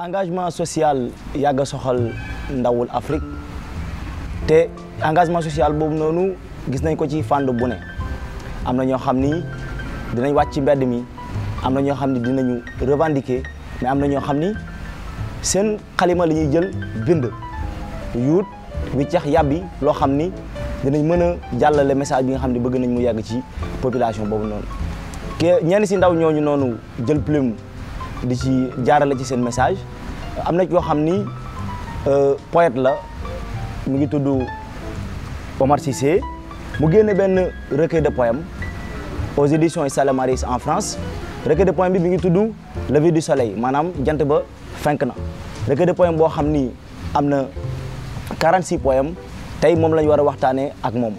engagement social yàgg a soxal ndawul Afrique te engagement social boobu noonu gis nañ ko ci fànn bu ne am na ñoo xam ni dinañ wàcc ci mbedd mi am na ñoo xam ni dinañu revendiquer mais am na ñoo xam ni seen xalima la ñuy jël bind yuut wiccax yàbbi loo xam ni dinañ mën a jàllale message bi nga xam ne bëgg nañ mu yàgg ci population boobu noonu ke ñenn si ndaw ñooñu noonu jël plume di ci jaarale ci seen message am na koo xam ni poète la mu ngi tudd Omar Cissé mu génne benn recueil de poèmes aux éditions Issa Maris en France recueil de poèmes bi mi ngi tudd Lever du soleil maanaam jant ba fenk na recueil de poèmes boo xam ni am na 46 poèmes tey moom la ñu war a waxtaanee ak moom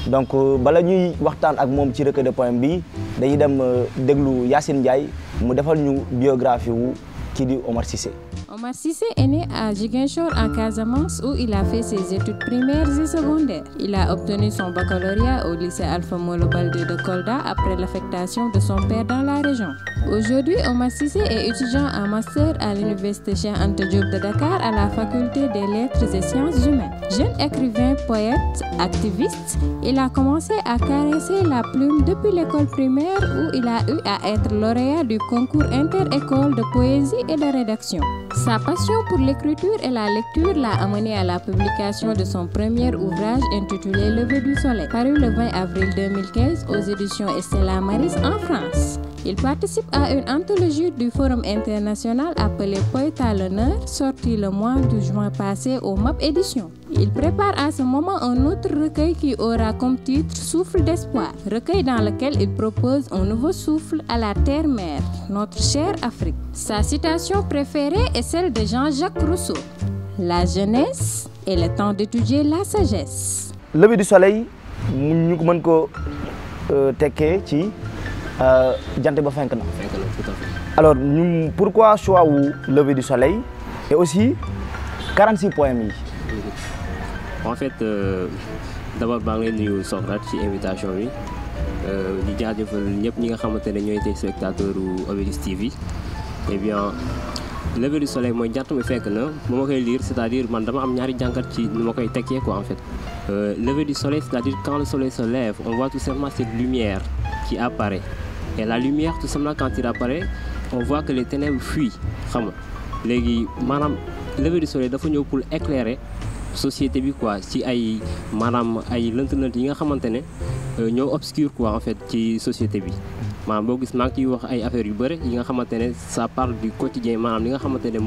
donc bala ñuy waxtaan ak moom ci recueil de poèmes bi dañuy dem déglu Yacine Ndiaye mu defal ñu biographie wu kii di Omar Cissé. Omar Cissé est né à Ziguinchor en Casamance où il a fait ses études primaires et secondaires. Il a obtenu son baccalauréat au lycée Alpha Molo Baldé de Kolda après l'affectation de son père dans la région. Aujourd'hui, Omar Cissé est étudiant en master à l'université Cheikh Anta Diop de Dakar à la faculté des lettres et sciences humaines. Jeune écrivain, poète, activiste, il a commencé à caresser la plume depuis l'école primaire où il a eu à être lauréat du concours inter-école de poésie et de rédaction. Sa passion pour l'écriture et la lecture l'a amené à la publication de son premier ouvrage intitulé Lever du soleil, paru le 20 avril 2015 aux éditions Issa Maris en France. Il participe à une anthologie du Forum international appelée Poète à l'honneur, sortie le mois de juin passé au MAP Éditions. Il prépare à ce moment un autre recueil qui aura comme titre Souffle d'espoir, recueil dans lequel il propose un nouveau souffle à la terre-mère, notre chère Afrique. Sa citation préférée est celle de Jean-Jacques Rousseau. La jeunesse est le temps d'étudier la sagesse. Lever du soleil ñu ko mën ko tekkee ci jant ba fenk na. Tout à fait. Alors ñu pourquoi choix wu Lever du soleil et aussi 46 poèmes yi. En fait d'abord maa ngi lay nuyu Socrate ci invitation bi di jaajëfal ñëpp ñi nga xamante ne ñooy téléspectateurs u Obélis TV. Eh bien Lever du soleil mooy jant mi fekk na bu ma koy lire c'est-à-dire man dama am ñaari jàngat ci nu ma koy tekkee quoi en fait. Lever du soleil c'est-à-dire quand le soleil se lève on voit tout simplement cette lumière qui apparaît et la lumière tout simplement quand il apparaît on voit que les ténèbres fuient xam nga léegi maanaam lever du soleil dafa ñëw pour éclairer société bi quoi ci ay maanaam ay lënt-lënt yi nga xamante ne ñoo obscur quoi en fait ci société bi maanaam boo gis maa ngi ciy wax ay affaires yu bëri yi nga xamante ne ça parle du quotidien maanaam li nga xamante ne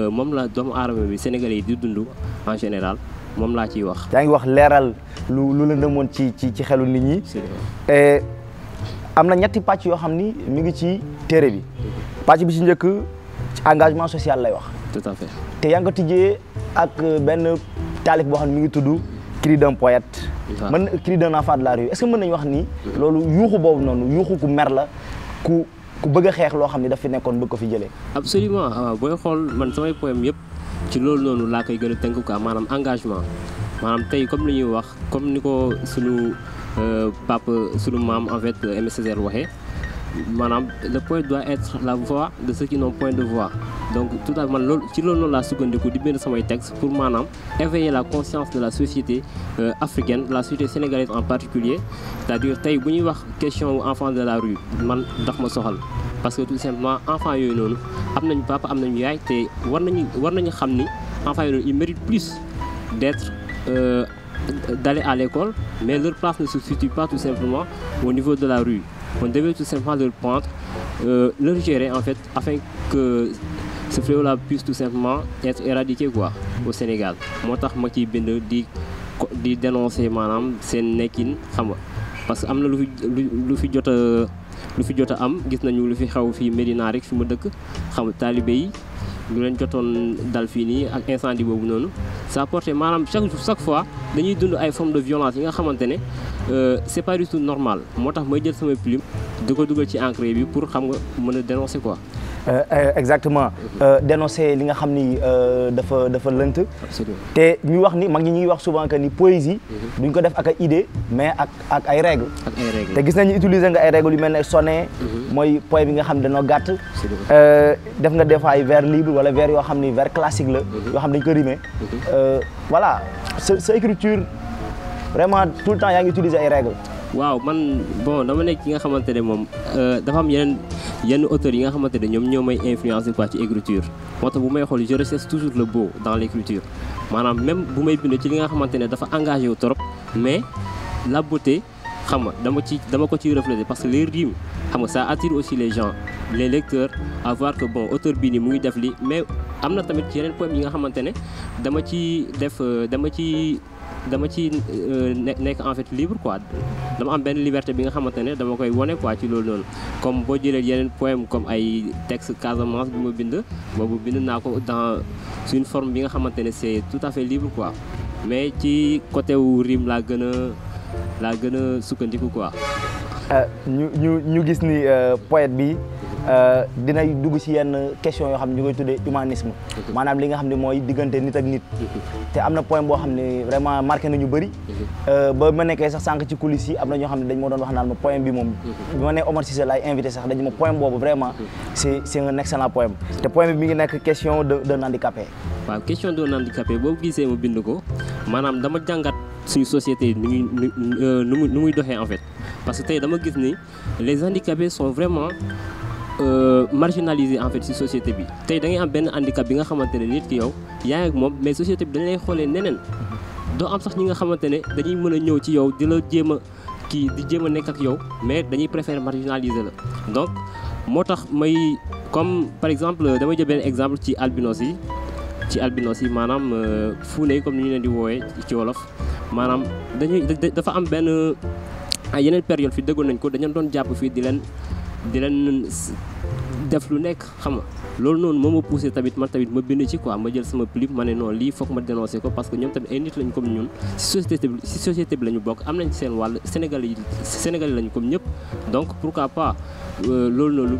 moom la doomu aadama bi sénégalais yi di dund en général moom laa ciy wax. yaa ngi wax leeral lu la demoon ci xelu nit ñi. et am na ñetti pàcc yoo xam ni mi ngi ci téere bi pàcc bi ci njëkk ci engagement social lay wax. tout à fait te yaa ngi ko tijjee ak benn taalif boo xam ne mi ngi tudd cri d'un poète. mën cri d'un enfant de la rue est-ce que mën nañu wax ni. loolu yuuxu boobu noonu yuuxu ku mer la ku bëgg a xeex loo xam ne daf fi nekkoon bëgg ko fi jëlee. absolument waaw booy xool man samay poème yëpp ci loolu noonu laa koy gën a tënk quoi maanaam engagement maanaam tey comme li ñuy wax comme ni ko sunu papa sunu maam en fait Aimé Césaire waxee maanaam le poète doit être la voix de ceux qui n'ont point de voix donc tout à man loolu ci loolu noonu laa sukkandiku di bind samay texte pour maanaam éveiller la conscience de la société africaine la société sénégalaise en particulier c'est-à-dire tey bu ñuy wax question enfant de la rue man daf ma soxal parce que tout simplement enfant yooyu noonu am nañu papa am nañu yaay te war nañu xam ni enfant yooyu noonu ils méritent plus d'être d'aller à l'école mais leur place ne se situe pas tout simplement au niveau de la rue. On devait tout simplement leur prendre, leur gérer en fait, afin que ce fléau-là puisse tout simplement être éradiqué quoi, au Sénégal. Moo tax ma ciy bind di dénoncer maanaam seen nekkin xam nga parce que am na lu fi jot a am gis nañu lu fi xew fii Médina rek fi ma dëkk xam nga taalibe yi lu leen jotoon dal fii nii ak incendie boobu noonu ça porte maanaam chaque fois dañuy dund ay formes de violence yi nga xamante ne c'est pas du tout normal moo tax may jël sama plume di ko dugal ci encre bi pour xam nga mën a dénoncer quoi. exactement dénoncer li nga xam ni dafa lënt. absolument te ñu wax ni mag ñi ñu ngi wax souvent que ni poésie. duñ ko def ak ay idée mais ak ay règles. ak ay règles te gis nañu utiliser nga ay règles yu mel ne sonnet. mooy poème bi nga xam ne dañoo gàtt. def nga des fois ay vers libre wala vers yoo xam ni vers classique la. yoo xam ne dañ ko rimé. voilà sa écriture vraiment tout le temps yaa ngi utiliser ay règles. waaw man bon dama nekk ki nga xamante ne moom dafa am yenn auteurs yi nga xamante ne ñoom ñoo may influencer quoi ci écriture moo tax bu may xool je recherche toujours le beau dans l'écriture maanaam même bu may bind ci li nga xamante ne dafa engagé wu trop mais la beauté xam nga dama ko ciy refléter parce que les rimes xam nga ça attire aussi les gens les lecteurs à voir que bon auteur bii nii mu ngi def li mais am na tamit yeneen poèmes yi nga xamante ne dama ci nekk en fait libre quoi dama am benn liberté bi nga xamante ne dama koy wone quoi ci loolu noonu comme boo jëlee yeneen poème comme ay texte Casamance bi ma bind boobu bind naa ko dans une forme bi nga xamante ne c'est tout à fait libre quoi mais ci côté wu rime laa gën a sukkandiku quoi. ñu gis ni poète bi dinay dugg ci yenn question yoo xam ne ñu koy tuddee humanisme maanaam li nga xam ne mooy diggante nit ak nit te am na poème boo xam ne vraiment marqué nañu bëri ba ma nekkee sax sànq ci coulisses yi am na ñoo xam ne dañ moo doon wax naan ma poème bi moom bi ma nee Omar Cissé laay invité sax dañu ma poème boobu vraiment c'est un excellent poème te poème bi mi ngi nekk question d'un handicapé. waaw question d'un handicapé boobu gisee ma bind ko maanaam dama jàngat suñu société nu muy doxee en fait parce que tey dama gis ni les handicapés sont vraiment marginalisé en fait ci société bi tey da ngay am benn handicap bi nga xamante ne nit ki yow yaa ngi ak moom mais société bi dañ lay xoolee neneen doo am sax ñi nga xamante ne dañuy mën a ñëw ci yow di la jéem a nekk ak yow mais dañuy préférer marginaliser la donc moo tax may comme par exemple damay jël benn exemple ci albinos yi maanaam fuune yi comme ni ñu leen di woowee ci wolof maanaam dafa am benn ay yeneen période fi déggoon nañ ko dañu doon jàpp fii di leen def lu nekk xam nga loolu noonu moo ma poussé tamit man tamit ma bind ci quoi ma jël sama plume ma ne non lii foog ma dénoncer ko parce que ñoom tamit ay nit lañ comme ñun ci société bi la ñu bokk am nañ seen wàll Sénégalais lañu comme ñëpp donc pourquoi pas loolu noonu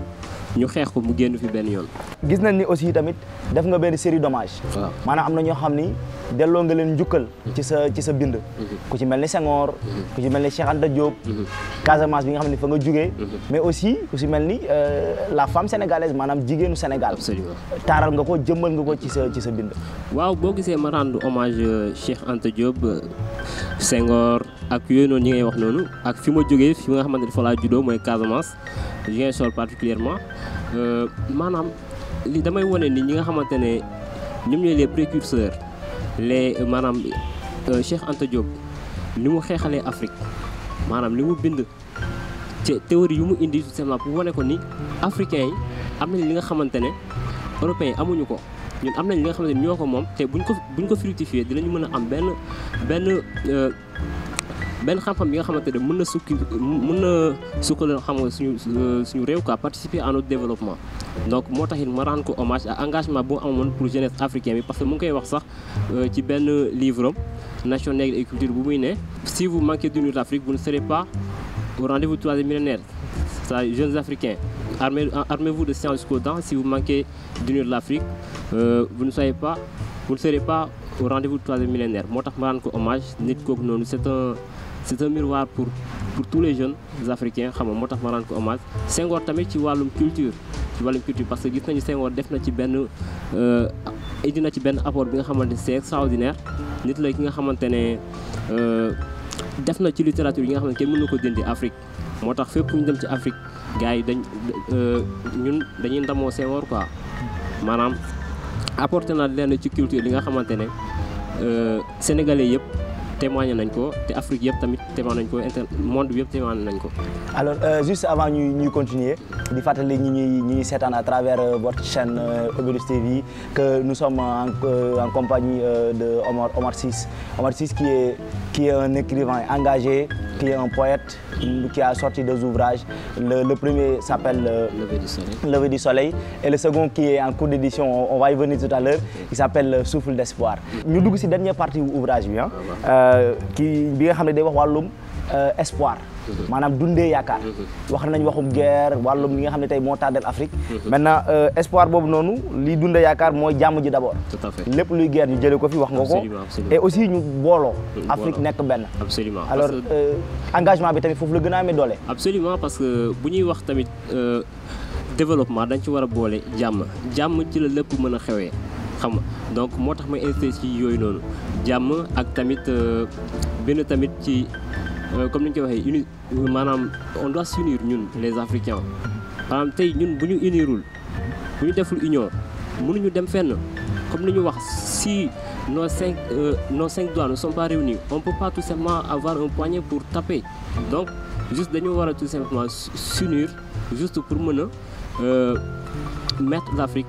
ñu xeex ko mu génn fi benn yoon. gis nañ ni aussi tamit def nga benn série d'hommage. waaw maanaam am na ñoo xam ni delloo nga leen njukkal. ci sa bind. ku ci mel ni Senghor. ku ci mel ni Cheikh Anta Diop. Casamance bi nga xam ne fa nga jugee. mais aussi ku ci mel ni la femme sénégalaise maanaam jigéenu Sénégal. absolument taaral nga ko jëmmal nga ko ci sa bind. waaw boo gisee ma rendre hommage Cheikh Anta Diop Senghor ak yooyu noonu ñi ngay wax noonu ak fi ma jógee fi nga xamante ne fa laa juddoo mooy Casamance Ziguinchor particulièrement maanaam li damay wane ni ñi nga xamante ne ñoom ñooy les précurseurs maanaam Cheikh Anta Diop ni mu xeexalee Afrique maanaam li mu bind ci théorie yu mu indi tout simplement pour wane ko ni africains yi am nañ li nga xamante ne européens yi amuñu ko ñun am nañ li nga xamante ne ñoo ko moom te buñ ko fructifier dinañu mën a am benn xam-xam bi nga xamante ne mën na sukkal xam nga suñu réew quoi participer à notre développement donc moo taxit ma rendre ko hommage à engagement bu amoon pour jeunesse africaine bi parce que mu ngi koy wax sax ci benn livre am Nation nègre et culture bu muy ne si vous manquez d'unir l'Afrique vous ne serez pas au rendez-vous du 3e millénaire c'est jeunes africains armez-vous de science jusqu'aux dents si vous manquez d'unir l'Afrique vous ne serez pas au rendez-vous du 3e millénaire moo tax ma rendre ko hommage nit kooku noonu c'est un miroir pour tous les jeunes africains xam nga moo tax ma rendre ko hommage Senghor tamit ci wàllum culture parce que gis nañu Senghor def na ci benn indi na ci benn apport bi nga xamante ne c'est extraordinaire nit la ki nga xamante ne def na ci littérature yi nga xam ne kenn mënu ko dindi Afrique moo tax fépp ñu dem ci Afrique gars yi ñun dañuy ndamoo Senghor quoi maanaam apporté na leen ci culture li nga xamante ne sénégalais yëpp témoigné nañ ko te Afrique yëpp tamit témoigné nañ ko monde bi yëpp témoigné nañ ko. alors juste avant ñuy continuer di fàttali ñi ñuy seetaan à travers votre chaîne Obelus TV que nous sommes en compagnie de Omar Cissé. Omar Cissé qui est un écrivain engagé, qui est un poète, qui a sorti 2 ouvrages. Le premier s'appelle Lever du Soleil et le second qui est en cours d'édition, on va y venir tout à l'heure, il s'appelle Souffle d'espoir. Ñu dugg ci dernière partie ouvrage bi bi nga xam ne day wax wàllum espoir maanaam dundee yaakaar wax nañ waxum guerre wàllum li nga xam ne tey moo tardel Afrique maintenant espoir boobu noonu liy dundee yaakaar mooy jàmm ji d'abord tout à fait lépp luy guerre ñu jëlee ko fi wax nga ko et aussi ñu booloo Afrique nekk benn absolument alors engagement bi tamit foofu la gën a amee doole absolument parce que bu ñuy wax tamit développement dañ ci war a boole jàmm ci la lépp mën a xewee xam nga donc moo tax may insisté ci yooyu noonu jàmm ak tamit benn tamit ci comme ni ñu koy waxee maanaam on doit s'unir ñun les Africains maanaam tey ñun bu ñu unirul bu ñu deful union mënuñu dem fenn comme ni ñu wax si nos cinq doigts ne sont pas réunis on peut pas tout simplement avoir un poignet pour taper donc juste dañu war a tout simplement s'unir juste pour mën a mettre l'Afrique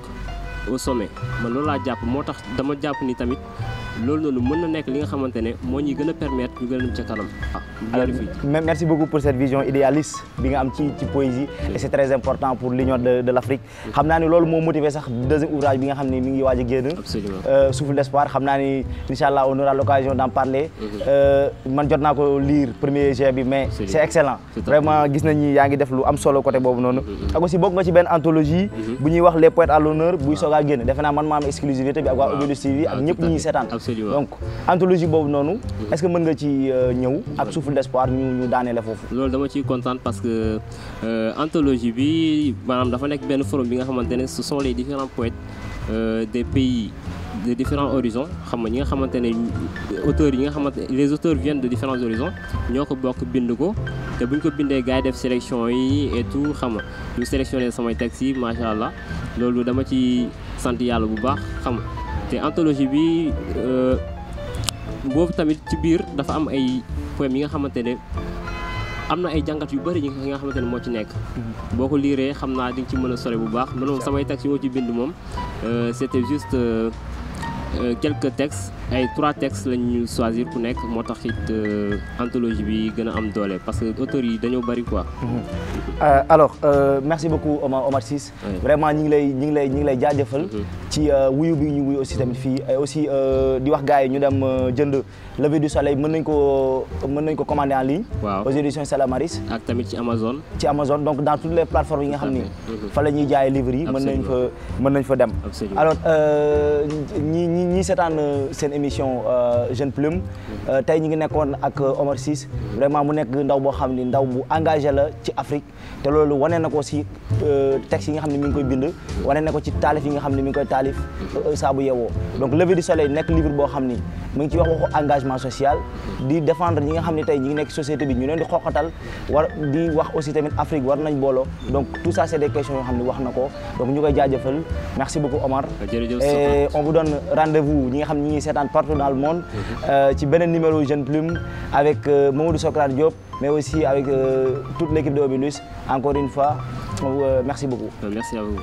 au sommet man loolu laa jàpp moo tax dama jàpp ni tamit loolu noonu mën na nekk li nga xamante ne moo ñuy gën a permettre ñu gën a dem ca kanam. alors merci beaucoup pour cette vision idéaliste bi nga am ci poésie et c'est très important pour l'union de l'Afrique xam naa ni loolu moo motivé sax deuxième ouvrage bi nga xam ne mi ngi waaj a génn. absolument Souffle d'espoir xam naa ni inchallah on aura l'occasion d'en parler. man jot naa ko lire premier jet bi mais c'est excellent. vraiment gis nañ ni yaa ngi def lu am solo côté boobu noonu. ak aussi bokk nga ci benn anthologie. bu ñuy wax les poètes à l'honneur buy soog a génn defe naa man maa am exclusivité bi ak waa Obelus TV ak ñëpp ñuy seetaan. donc anthologie boobu noonu est-ce que mën nga ci ñëw ak Souffle d'espoir ñu daanele foofu. loolu dama ciy kontaan parce que anthologie bi maanaam dafa nekk benn forum bi nga xamante ne ce sont les différents poètes des pays de différents horizons xam nga ñi nga xamante ne auteurs yi nga xamante les auteurs viennent de différents horizons ñoo ko bokk bind ko te buñ ko bindee gars yi def sélection yi et tout xam nga ñu sélectionné samay textes yi macha allah loolu dama ci sant yàlla bu baax xam nga te anthologie bi boobu tamit ci biir dafa am ay poèmes yi nga xamante ne am na ay jàngat yu bëri yi nga xamante ne moo ci nekk boo ko liiree xam naa di nga ci mën a sore bu baax man moom samay textes yu ma ci bind moom c'était juste quelques textes ay 3 textes lañ ñu choisir ku nekk moo tax it anthologie bi gën a am doole parce que auteurs yi dañoo bëri quoi. alors merci beaucoup Omar Ciss. vraiment ñi ngi lay jaajëfal. ci wuyu bi ñu wuyu aussi tamit fii et aussi di wax gars yi ñu dem jënd Lever du soleil mën nañ ko commander en ligne. waaw aux éditions Salamaris. ak tamit ci Amazon. ci Amazon donc dans toutes les plateformes yi nga xam ni. fa la ñuy jaayee livres yi. mën nañ fa dem. alors ñi seetaan seen émission Jeune Plume tey ñu ngi nekkoon ak Omar Ciss vraiment mu nekk ndaw boo xam ni ndaw bu engagé la ci Afrique te loolu wane na ko ci texte yi nga xam ne mi ngi koy bind wane na ko ci taalif yi nga xam ne mi ngi koy taalif saa bu yeewoo donc Lever du soleil nekk livre boo xam ni mu ngi ci wax waxu engagement social di défendre ñi nga xam ne tey ñi ngi nekk société bi ñu leen di xooxatal war di wax aussi tamit Afrique war nañ booloo donc tout ça c'est des questions yoo xam ne wax na ko donc ñu koy jaajëfal merci beaucoup Omar et on vous donne rendez-vous ñi nga xam ne ñi ngi seetaan partout dans le monde ci beneen numéro Jeune Plume avec Mamadou Socrate Diop mais aussi avec toute l'équipe de Obelus encore une fois merci beaucoup. Merci à vous.